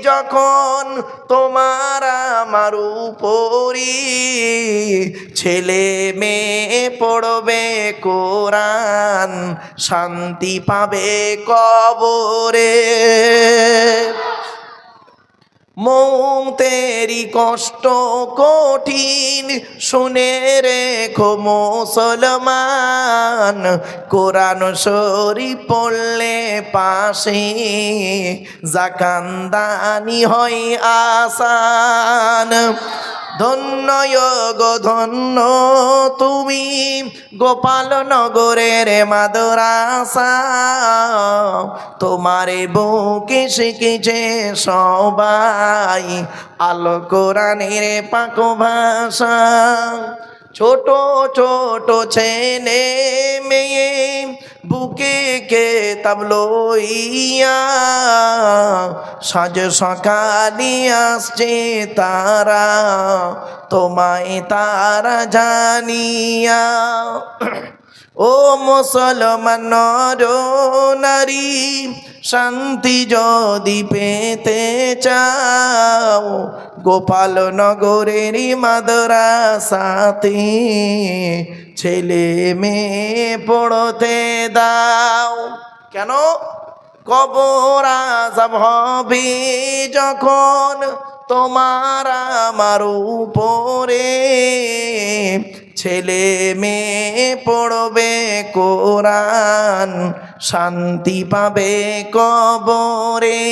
যখন তোমার আমার উপরি, ছেলে মেয়ে পড়বে কোরআন শান্তি পাবে কবরে। মৌতেরি কষ্ট কঠিন শুনে রেখো মুসলমান, কোরআন শরীফ পড়লে পাশে জাকান্দানি হয় আসান। ধন্য গো ধন্য তুমি গোপাল নগরের মাদ্রাসা, তোমারে বুকে শিখেছে সবাই আলো কোরআনের পাক ভাষা। ছোট ছোট ছেলে মেয়ে বুকে কেতাব লইয়া সাজ সকালে আসছে তারা, তোমায় তারা জানিয়া। ও মুসলমান নর নারী, শান্তি যদি পেতে চাও গোপাল নগরের মাদ্রাসাতে ছেলে মেয়ে পড়তে দাও। কেন? কবর আযাব হবে যখন তোমার আমার উপরে, ছেলে মেয়ে পড়বে কোরআন শান্তি পাবে কবরে।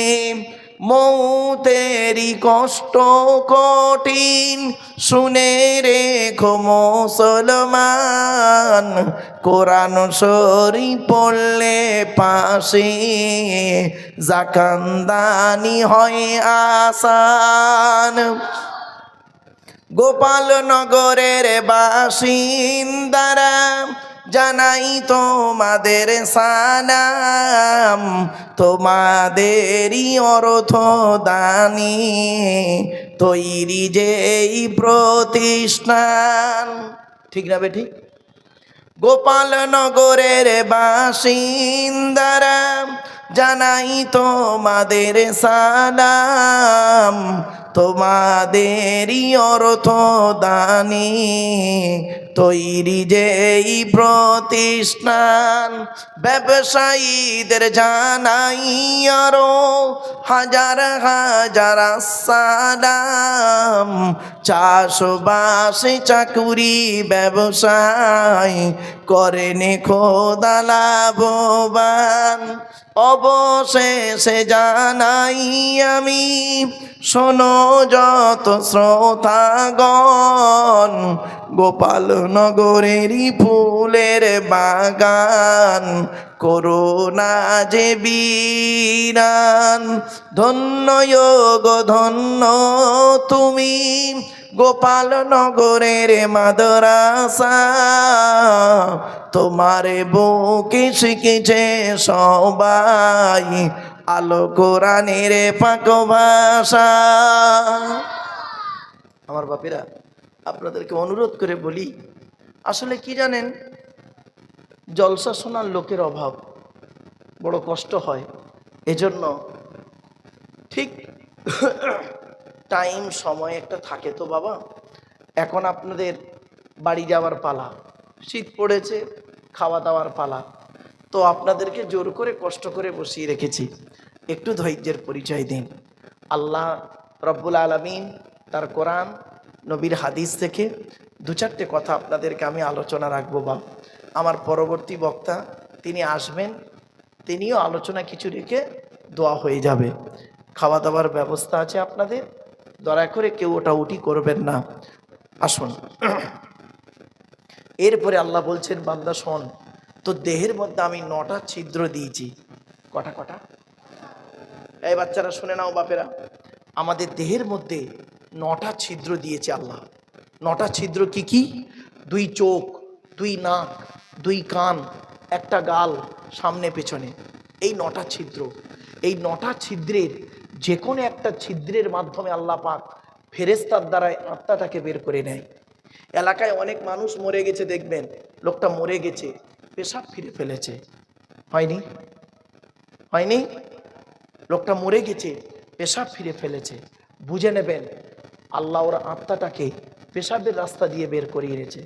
মৌতেরি কষ্ট কঠিন শুনে রেখো মুসলমান, কোরআন শরীফ পড়লে পাশে জাকান্দানি হয় আসান। গোপাল নগরের বাসিন্দারা জানাই তোমাদের সালাম, তোমাদেরই অর্থ দানি তৈরি যেই প্রতিষ্ঠান। ঠিক না বেঠিক? গোপাল নগরের বাসিন্দারা জানাই তোমাদের সালাম, তোমাদেরই অর্থ দানি তৈরি যেই প্রতিষ্ঠান। ব্যবসায়ীদের জানাই আরো হাজার হাজার সালাম, চাষবাসে চাকুরি ব্যবসায় করেন খোদা লাভবান। অবশেষে জানাই আমি শোনো যত শ্রোতাগণ, গোপাল নগরেরই ফুলের বাগান করোনা যে বিরান। ধন্য গো ধন্য তুমি গোপাল নগরের মাদ্রাসা, তোমার বুকে শিখেছে সবাই আলো কোরআনের পাক ভাষা। আমার বাপেরা, আপনাদেরকে অনুরোধ করে বলি, আসলে কি জানেন, জলসা শোনার লোকের অভাব, বড় কষ্ট হয়। এজন্য ঠিক টাইম সময় একটা থাকে তো বাবা। এখন আপনাদের বাড়ি যাওয়ার পালা, শীত পড়েছে, খাওয়া দাওয়ার পালা, তো আপনাদেরকে জোর করে কষ্ট করে বসিয়ে রেখেছি, একটু ধৈর্যের পরিচয় দিন। আল্লাহ রব্বুল আলামিন তার কোরআন নবীর হাদিস থেকে দু চারটে কথা আপনাদেরকে আমি আলোচনা রাখবো। বা আমার পরবর্তী বক্তা তিনি আসবেন, তিনিও আলোচনা কিছু রেখে দোয়া হয়ে যাবে। খাওয়া দাওয়ার ব্যবস্থা আছে আপনাদের, দয়া করে কেউ ওটা উঠি করবেন না। আসুন। এরপরে আল্লাহ বলছেন, বান্দা শোন, তো দেহের মধ্যে আমি 9টা ছিদ্র দিয়েছি। কটা কটা? এই বাচ্চারা শুনে নাও, বাপেরা, আমাদের দেহের মধ্যে 9টা ছিদ্র দিয়েছে আল্লাহ। 9টা ছিদ্র কি কি? 2 চোখ, 2 নাক, 2 কান, একটা গাল, সামনে পেছনে, এই 9টা ছিদ্র। এই 9টা ছিদ্রের যে কোনো একটা ছিদ্রের মাধ্যমে আল্লাহ পাক ফেরেশতার দ্বারাই আত্মাটাকে বের করে নেয়। এলাকায় অনেক মানুষ মরে গেছে, দেখবেন লোকটা মরে গেছে, পেশাব ফিরে ফেলেছে। হয়নি? হয়নি? লোকটা মরে গেছে, পেশাব ফিরে ফেলেছে। বুঝে নেবেন আল্লাহ ওর আত্মাটাকে পেশাবের রাস্তা দিয়ে বের করিয়ে এনেছে।